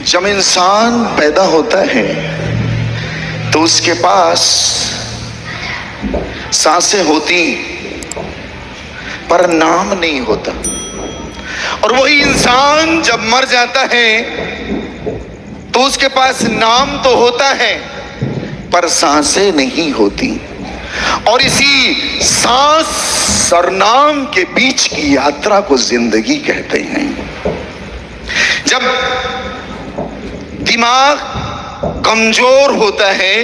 जब इंसान पैदा होता है तो उसके पास सांसें होती पर नाम नहीं होता, और वही इंसान जब मर जाता है तो उसके पास नाम तो होता है पर सांसें नहीं होती। और इसी सांस और नाम के बीच की यात्रा को जिंदगी कहते हैं। जब दिमाग कमजोर होता है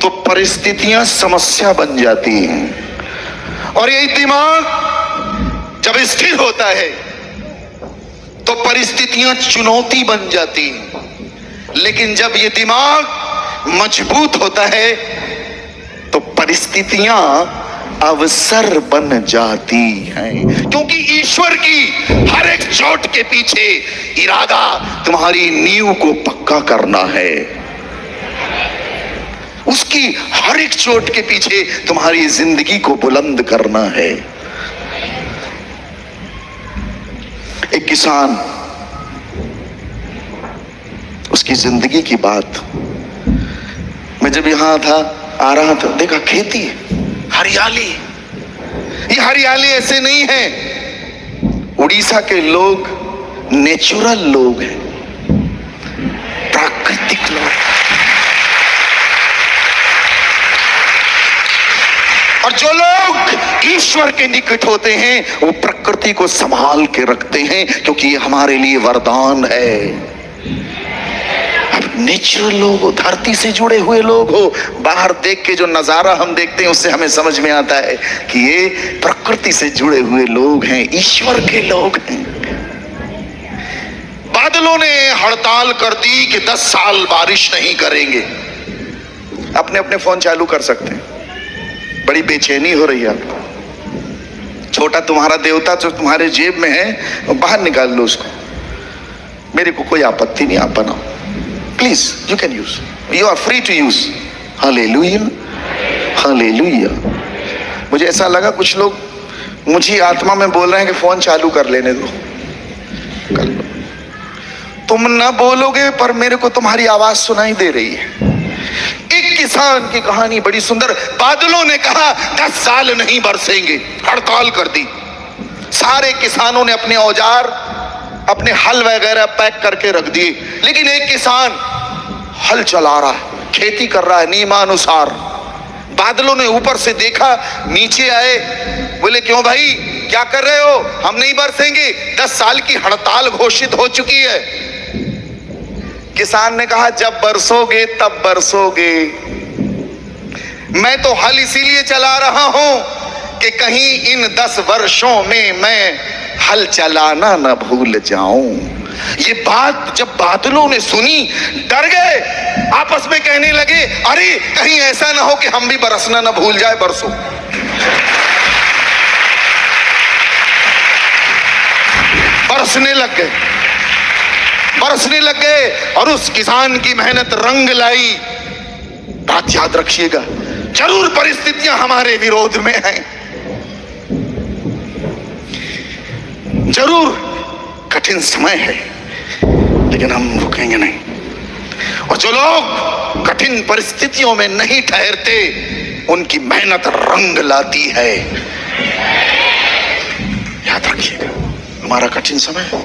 तो परिस्थितियां समस्या बन जाती हैं, और यही दिमाग जब स्थिर होता है तो परिस्थितियां चुनौती बन जाती हैं। लेकिन जब ये दिमाग मजबूत होता है तो परिस्थितियां अवसर बन जाती हैं, क्योंकि ईश्वर की हर एक चोट के पीछे इरादा तुम्हारी नींव को पक्का करना है। उसकी हर एक चोट के पीछे तुम्हारी जिंदगी को बुलंद करना है। एक किसान, उसकी जिंदगी की बात, मैं जब यहां था आ रहा था, देखा खेती हरियाली। ये हरियाली ऐसे नहीं है, उड़ीसा के लोग नेचुरल लोग हैं, प्राकृतिक लोग। और जो लोग ईश्वर के निकट होते हैं वो प्रकृति को संभाल के रखते हैं, क्योंकि ये हमारे लिए वरदान है। नेचुरल लोग हो, धरती से जुड़े हुए लोग हो, बाहर देख के जो नजारा हम देखते हैं उससे हमें समझ में आता है कि ये प्रकृति से जुड़े हुए लोग हैं, ईश्वर के लोग हैं। बादलों ने हड़ताल कर दी कि 10 साल बारिश नहीं करेंगे। अपने अपने फोन चालू कर सकते हैं। बड़ी बेचैनी हो रही है आपको। छोटा तुम्हारा देवता जो तुम्हारे जेब में है वो बाहर निकाल लो उसको। मेरे को कोई आपत्ति नहीं, आप बनाओ please, you can use, you are free to use. Hallelujah, hallelujah. मुझे ऐसा लगा कुछ लोग मुझे आत्मा में बोल रहे हैं कि फोन चालू कर लेने दो, कर लो। तुम ना बोलोगे पर मेरे को तुम्हारी आवाज सुनाई दे रही है। एक किसान की कहानी बड़ी सुंदर। बादलों ने कहा 10 साल नहीं बरसेंगे, हड़ताल कर दी। सारे किसानों ने अपने औजार, अपने हल वगैरह पैक करके रख दिए, लेकिन एक किसान हल चला रहा है, खेती कर रहा है नियमानुसार। बादलों ने ऊपर से देखा, नीचे आए, बोले क्यों भाई क्या कर रहे हो, हम नहीं बरसेंगे, 10 साल की हड़ताल घोषित हो चुकी है। किसान ने कहा जब बरसोगे तब बरसोगे, मैं तो हल इसीलिए चला रहा हूं कि कहीं इन 10 वर्षों में मैं हल चलाना न भूल जाऊं। ये बात जब बादलों ने सुनी डर गए, आपस में कहने लगे अरे कहीं ऐसा ना हो कि हम भी बरसना न भूल जाए, बरसो। बरसने लग गए, बरसने लग गए, और उस किसान की मेहनत रंग लाई। बात याद रखिएगा, जरूर परिस्थितियां हमारे विरोध में हैं, जरूर कठिन समय है, लेकिन हम रुकेंगे नहीं। और जो लोग कठिन परिस्थितियों में नहीं ठहरते उनकी मेहनत रंग लाती है। याद रखिएगा, हमारा कठिन समय है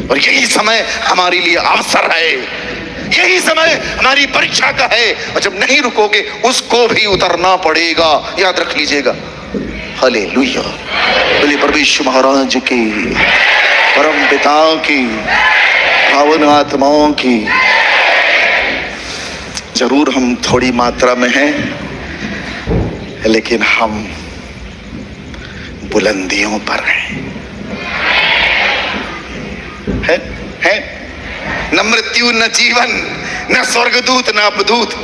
और यही समय हमारे लिए अवसर है, यही समय हमारी परीक्षा का है, और जब नहीं रुकोगे उसको भी उतरना पड़ेगा। याद रख लीजिएगा। हालेलुया। बोले परमेश्वर महाराज की, परम पिता की, पावन आत्माओं की। जरूर हम थोड़ी मात्रा में हैं, लेकिन हम बुलंदियों पर हैं। है? न मृत्यु न जीवन, न स्वर्गदूत न अपदूत,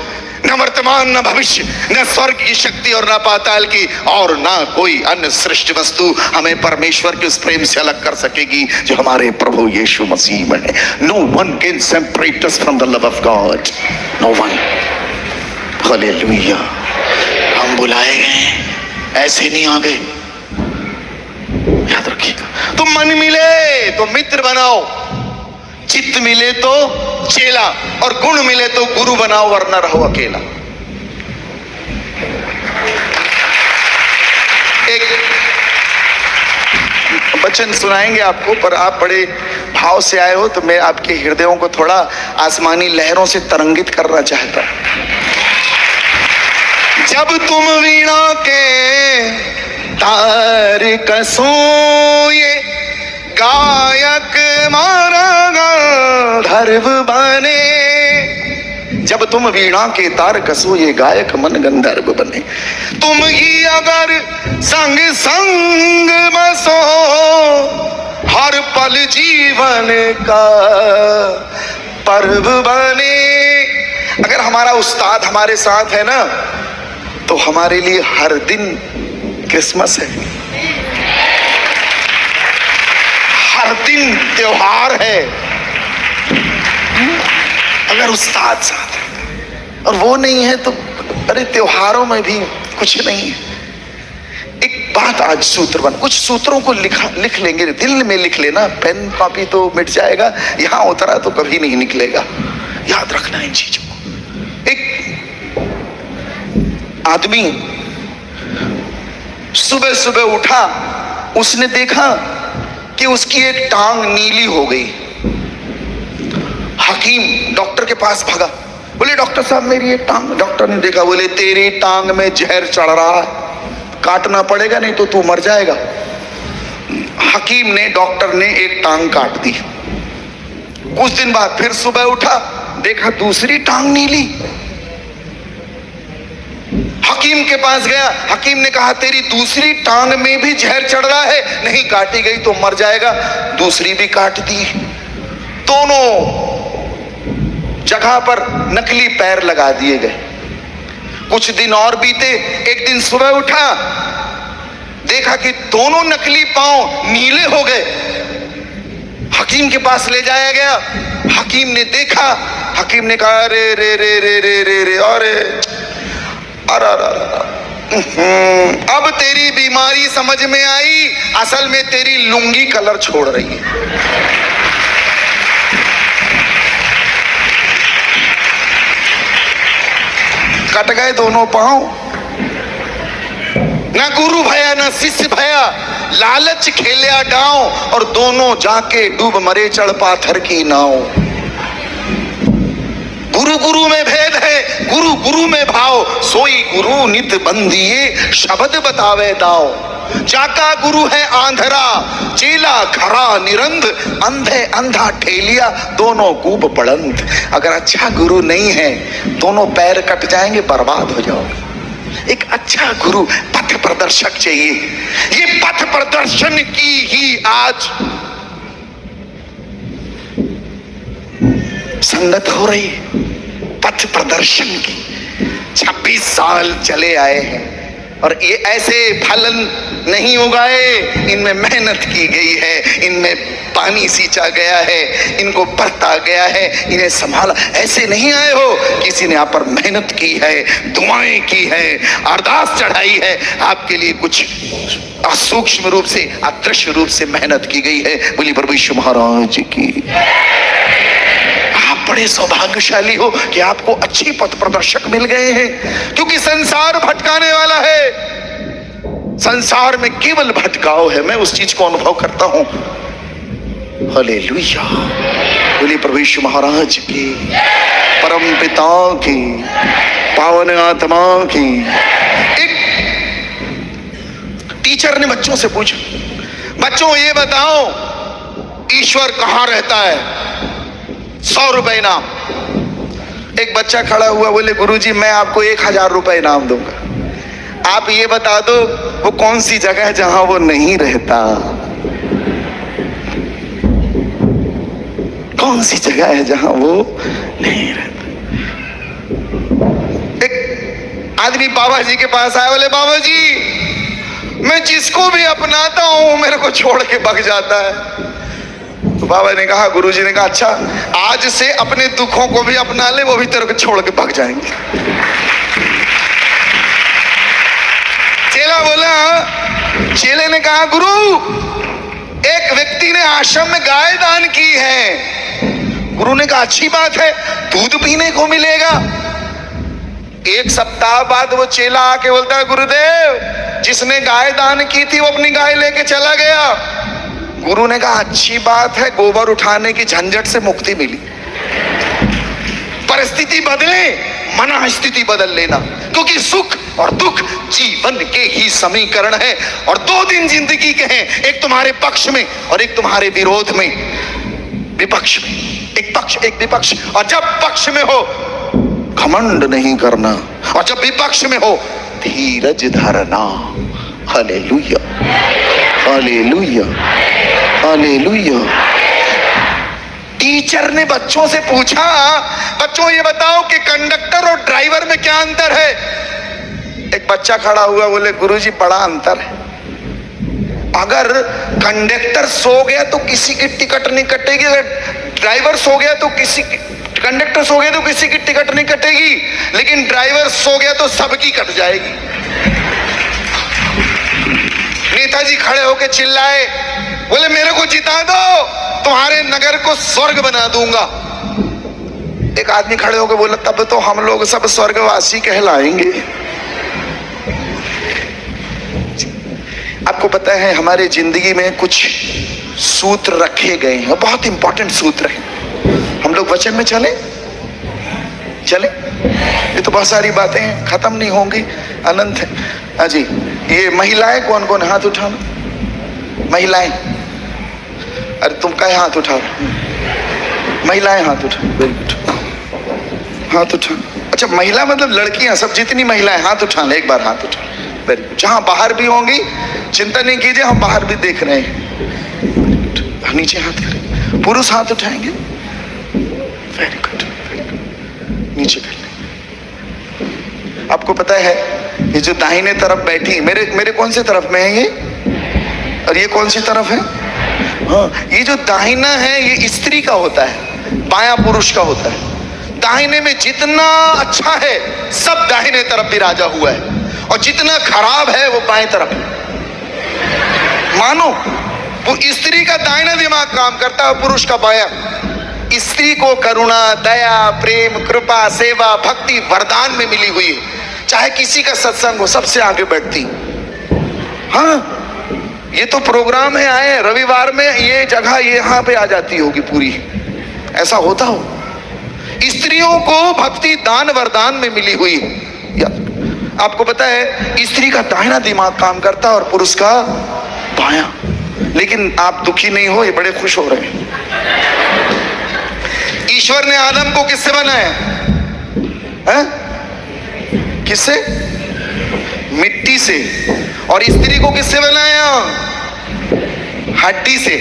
न वर्तमान न भविष्य, न स्वर्ग की शक्ति और न पाताल की, और न कोई अन्य सृष्टि वस्तु हमें परमेश्वर के उस प्रेम से अलग कर सकेगी जो हमारे प्रभु यीशु मसीह में है। No one can separate us from the love of God, no one. Hallelujah. हम बुलाए गए, ऐसे नहीं आ गए। याद रखिएगा, तुम मन मिले तो मित्र बनाओ, चित मिले तो चेला और गुण मिले तो गुरु बनाओ, वरना रहो अकेला। एक वचन सुनाएंगे आपको, पर आप बड़े भाव से आए हो तो मैं आपके हृदयों को थोड़ा आसमानी लहरों से तरंगित करना चाहता हूं। जब तुम वीणा के तार कसोए, गायक मारा गंधर्व बने। जब तुम वीणा के तार कसो, ये गायक मन गंधर्व बने। तुम ही अगर संग संग बसो, हर पल जीवन का पर्व बने। अगर हमारा उस्ताद हमारे साथ है ना, तो हमारे लिए हर दिन क्रिसमस है, हर दिन त्योहार है। अगर उस्ताद साथ है और वो नहीं है तो अरे त्योहारों में भी कुछ नहीं है। एक बात आज सूत्र बन, कुछ सूत्रों को लिख लेंगे, दिल में लिख लेना, पेन कॉपी तो मिट जाएगा, यहां उतरा तो कभी नहीं निकलेगा। याद रखना इन चीजों को। एक आदमी सुबह सुबह उठा, उसने देखा कि उसकी एक टांग नीली हो गई। हकीम डॉक्टर के पास भागा, बोले डॉक्टर साहब मेरी एक टांग। डॉक्टर ने देखा, बोले तेरी टांग में जहर चढ़ रहा है, काटना पड़ेगा नहीं तो तू मर जाएगा। हकीम ने, डॉक्टर ने एक टांग काट दी। कुछ दिन बाद फिर सुबह उठा, देखा दूसरी टांग नीली। हकीम के पास गया, हकीम ने कहा तेरी दूसरी टांग में भी जहर चढ़ रहा है, नहीं काटी गई तो मर जाएगा। दूसरी भी काट दी। दोनों जगह पर नकली पैर लगा दिए गए। कुछ दिन और बीते, एक दिन सुबह उठा, देखा कि दोनों नकली पांव नीले हो गए। हकीम के पास ले जाया गया। हकीम ने देखा, हकीम ने कहा रे रे रे रे रे रे रे अरे अब तेरी बीमारी समझ में आई, असल में तेरी लुंगी कलर छोड़ रही है। कट गए दोनों पांव। ना गुरु भया ना शिष्य भया, लालच खेलिया डांव, और दोनों जाके डूब मरे चढ़ पाथर की नाव। गुरु गुरु में भेद है, गुरु गुरु में भाव, सोई गुरु नित बंदिए शब्द बतावे दाव। जाका गुरु है आंधरा, चेला खरा निरंध, अंधे अंधा ठेलिया, दोनों कूप पड़ंत। अगर अच्छा गुरु नहीं है, दोनों पैर कट जाएंगे, बर्बाद हो जाओगे। एक अच्छा गुरु, पथ प्रदर्शक चाहिए। ये पथ प्रदर्शन की ही आज संगत हो रही है, पथ प्रदर्शन की। 26 साल चले आए हैं और ये ऐसे फलन नहीं उगाए, इनमें मेहनत की गई है, इनमें पानी सींचा गया है, इनको बरता गया है, इन्हें संभाला। ऐसे नहीं आए हो, किसी ने आप पर मेहनत की है, दुआएं की है, अरदास चढ़ाई है, आपके लिए कुछ सूक्ष्म रूप से, अदृश्य रूप से मेहनत की गई है। बोली प्रभु यीशु महाराज की। आप बड़े सौभाग्यशाली हो कि आपको अच्छे पथ प्रदर्शक मिल गए हैं, क्योंकि संसार भटकाने वाला है। संसार में केवल भटकाव है, मैं उस चीज को अनुभव करता हूं। हालेलुया। बोलिए प्रभु यीशु महाराज की, परम पिता की, पावन आत्मा की। एक टीचर ने बच्चों से पूछा, बच्चों ये बताओ ईश्वर कहां रहता है? 100 रुपए इनाम। एक बच्चा खड़ा हुआ, बोले गुरुजी मैं आपको 1000 रुपए इनाम दूंगा, आप ये बता दो वो कौन सी जगह है जहां वो नहीं रहता। कौन सी जगह है जहां वो नहीं रहता? एक आदमी बाबा जी के पास आया, बोले बाबा जी मैं जिसको भी अपनाता हूं मेरे को छोड़ के भाग जाता है। तो बाबा ने कहा, गुरुजी ने कहा अच्छा आज से अपने दुखों को भी अपना ले, वो भी तेरे को छोड़ के भाग जाएंगे। चेला बोला, चेले ने कहा गुरु एक व्यक्ति ने आश्रम में गाय दान की है, गुरु ने कहा अच्छी बात है, दूध पीने को मिलेगा। एक सप्ताह बाद वो चेला आके बोलता है गुरुदेव जिसने गाय दान की थी वो अपनी गाय लेके चला गया। गुरु ने कहा अच्छी बात है, गोबर उठाने की झंझट से मुक्ति मिली। परिस्थिति बदले, मन स्थिति बदल लेना, क्योंकि सुख और दुख जीवन के ही समीकरण है। और दो दिन जिंदगी के हैं, एक तुम्हारे पक्ष में और एक तुम्हारे विरोध में, विपक्ष में। एक पक्ष एक विपक्ष। और जब पक्ष में हो घमंड नहीं करना, और जब विपक्ष में हो धीरज धरना। Hallelujah, hallelujah, hallelujah. टीचर ने बच्चों से पूछा, बच्चों ये बताओ कि कंडक्टर और ड्राइवर में क्या अंतर है? एक बच्चा खड़ा हुआ बोले गुरुजी बड़ा अंतर है। अगर कंडक्टर सो गया तो किसी की टिकट नहीं कटेगी, अगर ड्राइवर सो गया तो कंडक्टर सो गया तो किसी की टिकट नहीं कटेगी, लेकिन ड्राइवर सो गया तो सबकी कट जाएगी। नेताजी खड़े होकर चिल्लाए, बोले मेरे को जिता दो, तुम्हारे नगर को स्वर्ग बना दूंगा। एक आदमी खड़े होकर बोला तब तो हम लोग सब स्वर्गवासी कहलाएंगे। आपको पता है हमारे जिंदगी में कुछ सूत्र रखे गए हैं, बहुत इंपॉर्टेंट सूत्र हैं। हम लोग वचन में चले, ये तो बहुत सारी बातें हैं, खत्म नहीं होंगी, अनंत है। हाँ जी, ये महिलाएं कौन कौन, हाथ उठाना। महिलाएं, अरे तुम क्या हाथ उठाओ, महिलाएं हाथ उठाओ, वेरी गुड, हाथ उठा। अच्छा महिला मतलब लड़कियां सब, जितनी महिलाएं हाथ उठा ले, एक बार हाथ उठा, वेरी गुड। जहां बाहर भी होंगी चिंता नहीं कीजिए, हम बाहर भी देख रहे हैं। नीचे हाथ करें, पुरुष हाथ उठाएंगे, वेरी गुड, नीचे कर ले। आपको पता है ये जो दाहिने तरफ बैठी, मेरे कौन सी तरफ में है ये, और ये कौन सी तरफ है? हाँ, ये जो दाहिना है ये स्त्री का होता है, बायां पुरुष का होता है। दाहिने में जितना अच्छा है सब दाहिने तरफ विराजा हुआ है, और जितना खराब है वो बाएं तरफ है। मानो वो स्त्री का दाहिना दिमाग काम करता है, पुरुष का बायां। स्त्री को करुणा, दया, प्रेम, कृपा, सेवा, भक्ति वरदान में मिली हुई है। चाहे किसी का सत्संग हो सबसे आगे बैठती। हाँ, ये तो प्रोग्राम है, आए रविवार में ये जगह ये यहाँ पे आ जाती होगी पूरी, ऐसा होता हो। स्त्रियों को भक्ति दान वरदान में मिली हुई है। आपको पता है स्त्री का दाहिना दिमाग काम करता है और पुरुष का बायां। लेकिन आप दुखी नहीं हो, ये बड़े खुश हो रहे हैं। ईश्वर ने आदम को किससे बनाया है? किससे? मिट्टी से। और स्त्री को किससे बनाया? हड्डी से।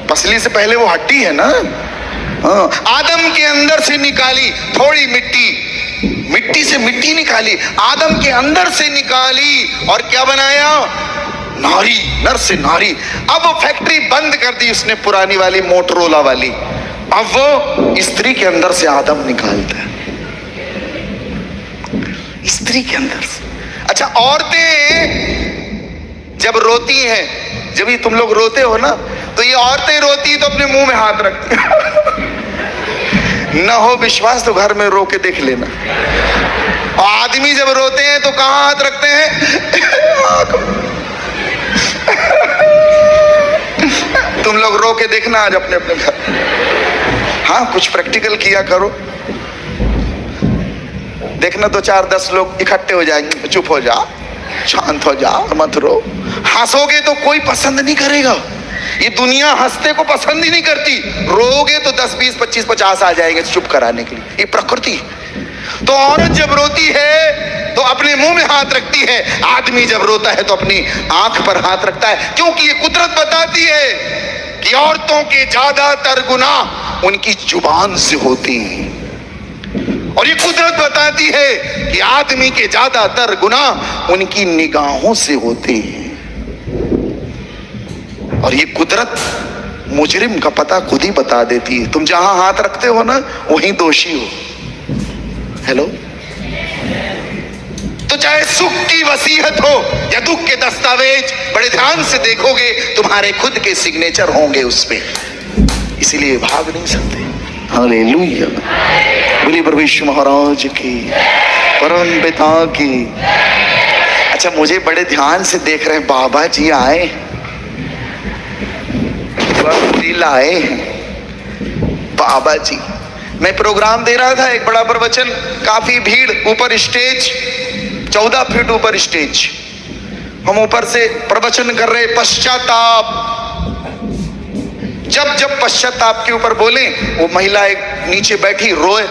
पसली से पहले वो हड्डी है ना। हाँ, आदम के अंदर से निकाली थोड़ी मिट्टी, मिट्टी से मिट्टी निकाली, आदम के अंदर से निकाली, और क्या बनाया? नारी, नर से नारी। अब वो फैक्ट्री बंद कर दी उसने, पुरानी वाली मोटरोला वाली। अब वो स्त्री के अंदर से आदम निकालता है, स्त्री के अंदर से। अच्छा, औरतें जब रोती हैं, जब ये तुम लोग रोते हो ना, तो ये औरतें रोती तो अपने मुंह में हाथ रखती न हो विश्वास तो घर में रो के देख लेना। और आदमी जब रोते हैं तो कहां हाथ रखते हैं? तुम लोग रो के देखना आज अपने अपने घर। हाँ, कुछ प्रैक्टिकल किया करो, देखना 2-4-10 लोग इकट्ठे हो जाएंगे। चुप हो जा, शांत हो जा, मत रो। हंसोगे तो कोई पसंद नहीं करेगा, ये दुनिया हंसते को पसंद ही नहीं करती। रोगे तो 10, 20, 25, 50 आ जाएंगे चुप कराने के लिए, ये प्रकृति। तो औरत जब रोती है तो अपने मुंह में हाथ रखती है, आदमी जब रोता है तो अपनी आंख पर हाथ रखता है, क्योंकि ये कुदरत बताती है कि औरतों के ज्यादातर गुनाह उनकी जुबान से होते हैं, और ये कुदरत बताती है कि आदमी के ज्यादातर गुनाह उनकी निगाहों से होते हैं। और ये कुदरत मुजरिम का पता खुद ही बता देती है। तुम जहां हाथ रखते हो ना वहीं दोषी हो। हेलो, तो चाहे सुख की वसीयत हो या दुख के दस्तावेज, बड़े ध्यान से देखोगे तुम्हारे खुद के सिग्नेचर होंगे उसमें। इसीलिए भाग नहीं सकते। हालेलुया, बोलिए प्रभु यीशु महाराज की, परम पिता की। अच्छा, मुझे बड़े ध्यान से देख रहे हैं, बाबा जी आए, लाए बाबा जी। मैं प्रोग्राम दे रहा था, एक बड़ा प्रवचन, काफी भीड़, ऊपर स्टेज 14 फीट ऊपर स्टेज, हम ऊपर से प्रवचन कर रहे, पश्चाताप। जब जब पश्चाताप के ऊपर बोले, वो महिला एक नीचे बैठी रोए,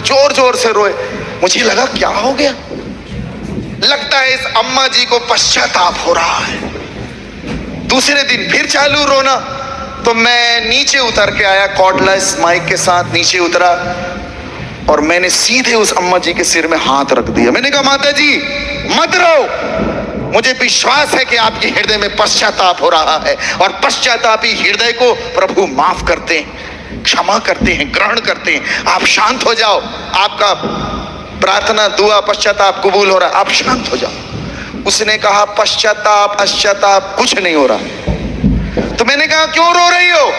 जोर जोर से रोए। मुझे लगा क्या हो गया, लगता है इस अम्मा जी को पश्चाताप हो रहा है। दूसरे दिन फिर चालू रोना, तो मैं नीचे उतर के आया, कॉर्डलेस माइक के साथ नीचे उतरा और मैंने सीधे उस अम्मा जी के सिर में हाथ रख दिया। मैंने कहा, माता जी मत रो, मुझे विश्वास है कि आपके हृदय में पश्चाताप हो रहा है और पश्चातापी हृदय को प्रभु माफ करते हैं, क्षमा करते हैं, ग्रहण करते हैं। आप शांत हो जाओ, आपका प्रार्थना, दुआ, पश्चाताप कबूल हो रहा है, आप शांत हो जाओ। उसने कहा, पश्चाताप पश्चाताप कुछ नहीं हो रहा। तो मैंने कहा, क्यों रो रही हो?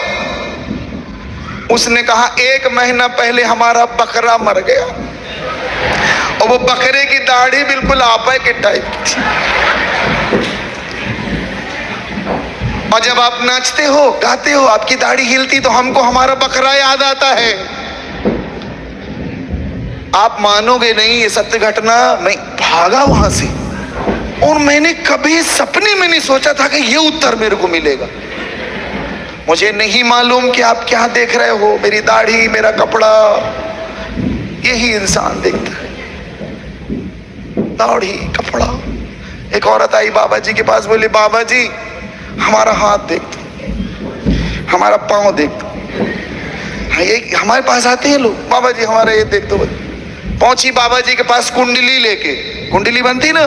उसने कहा, 1 महीना पहले हमारा बकरा मर गया और वो बकरे की दाढ़ी बिल्कुल आपा के टाइप की थी, और जब आप नाचते हो, गाते हो, आपकी दाढ़ी हिलती तो हमको हमारा बकरा याद आता है। आप मानोगे नहीं, ये सत्य घटना। मैं भागा वहां से और मैंने कभी सपने में नहीं सोचा था कि ये उत्तर मेरे को मिलेगा। मुझे नहीं मालूम कि आप क्या देख रहे हो, मेरी दाढ़ी, मेरा कपड़ा, यही इंसान देखता है, दाढ़ी, कपड़ा। एक औरत आई बाबा जी के पास, बोली, बाबा जी हमारा हाथ देख दो, हमारा पांव देख दो। हाँ, ये हमारे पास आते हैं लोग, बाबा जी हमारा ये देख दो। पहुंची बाबा जी के पास कुंडली लेके, कुंडली बनती ना,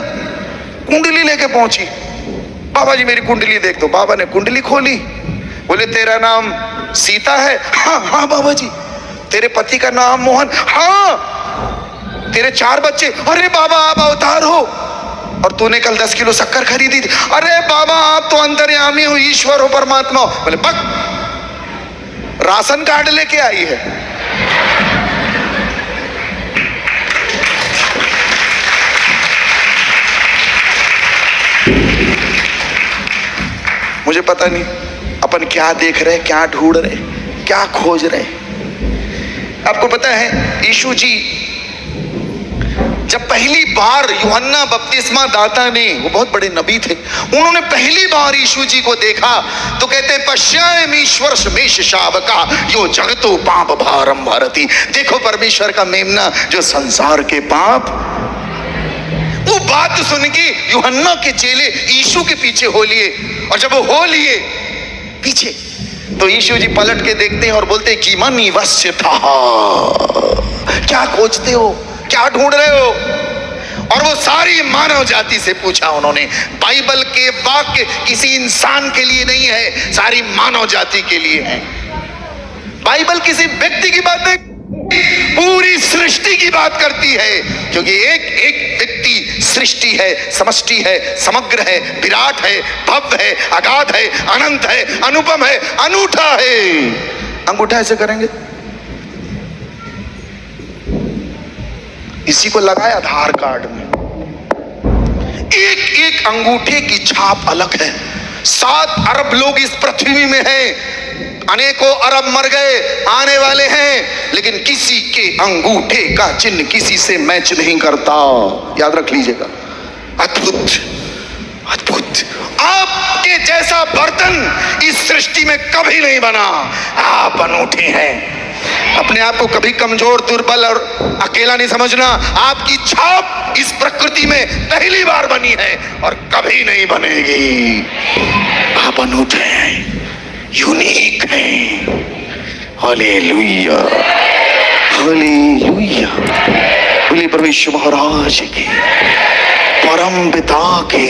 कुंडली लेके पहुंची, बाबा जी मेरी कुंडली देख दो। बाबा ने कुंडली खोली, बोले, तेरा नाम सीता है? हाँ हाँ बाबा जी। तेरे पति का नाम मोहन? हाँ। तेरे 4 बच्चे? अरे बाबा आप अवतार हो। और तूने कल 10 किलो शक्कर खरीदी थी? अरे बाबा आप तो अंतर्यामी हो, ईश्वर हो, परमात्मा हो। बोले, बक, राशन कार्ड लेके आई है। मुझे पता नहीं अपन क्या देख रहे, क्या ढूंढ रहे, क्या खोज रहे। आपको पता है, यीशु जी जब पहली बार यूहन्ना बपतिस्मा दाता ने, वो बहुत बड़े नबी थे, उन्होंने पहली बार यीशु जी को देखा तो कहते, पश्यामीश्वर समेश शावका यो जगतो पाप भारम भारती। देखो परमेश्वर का मेमना जो संसार के पाप। वो बात सुन के यूहन्ना के चेले यीशु के पीछे हो लिए, और जब वो हो लिए पीछे, तो यीशु जी पलट के देखते हैं और बोलते हैं, कि मन वश्य था, क्या खोजते हो, क्या ढूंढ रहे हो? और वो सारी मानव जाति से पूछा उन्होंने। बाइबल के वाक्य किसी इंसान के लिए नहीं है, सारी मानव जाति के लिए है। बाइबल किसी व्यक्ति की बात नहीं, पूरी सृष्टि की बात करती है, क्योंकि एक एक व्यक्ति सृष्टि है, समष्टि है, समग्र है, विराट है, भव्य है, अगाध है, अनंत है, अनुपम है, अनूठा है। अंगूठा ऐसे करेंगे, इसी को लगाया आधार कार्ड में, एक एक अंगूठे की छाप अलग है। 7 अरब लोग इस पृथ्वी में हैं, अनेकों अरब मर गए, आने वाले हैं, लेकिन किसी के अंगूठे का चिन्ह किसी से मैच नहीं करता। याद रख लीजिएगा। अद्भुत, अद्भुत। आपके जैसा बर्तन इस सृष्टि में कभी नहीं बना। आप अनूठे हैं। अपने आप को कभी कमजोर, दुर्बल और अकेला नहीं समझना। आपकी छाप इस प्रकृति में पहली बार बनी है और कभी नहीं बनेगी। आप अनूठे हैं, यूनिक हैं। Hallelujah, hallelujah. बोलिए प्रभु यीशु महाराज के, परम पिता के।